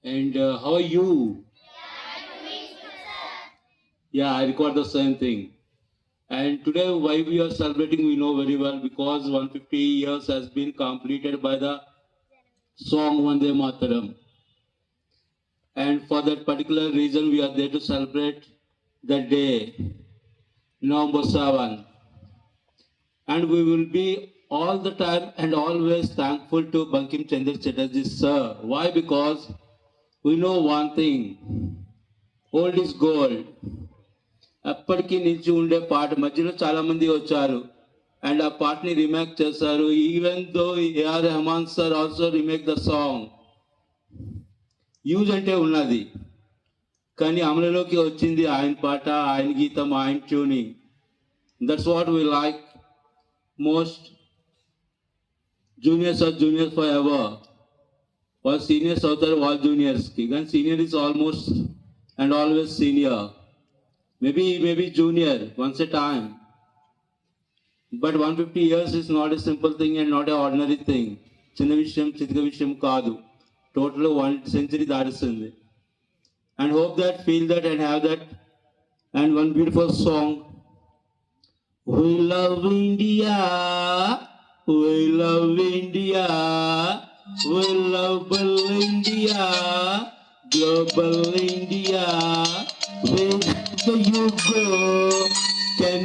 And how are you? Yeah, I record the same thing. And today, why we are celebrating, we know very well because 150 years has been completed by the song Vande Mataram. And for that particular reason, we are there to celebrate that day, November 7. And we will be all the time and always thankful to Bankim Chandra Chatterjee, sir. Why? Because we know one thing, old is gold. ఎప్పటికీ నిలిచి ఉండే పాట మధ్యలో చాలా మంది వచ్చారు and ఆ పాటని రీమేక్ చేశారు. Even though A R Rahman sir also remake the song. Use అంటే ఉన్నది కానీ అమలులోకి వచ్చింది ఆయన పాట, ఆయన గీతం, ఆయన tuning. That's what we like most. Juniors are juniors forever. వాళ్ళు సీనియర్స్ అవుతారు వాళ్ళ జూనియర్స్కి, కానీ senior is almost and always senior. Maybe junior once a time. But 150 years is not a simple thing and not an ordinary thing. చిన్న విషయం చితిక విషయం కాదు. Total 1 century దాటిస్తుంది. And hope that, feel that and have that. And one beautiful song. We love India. We love India. We love India. Global India. Wherever you go, can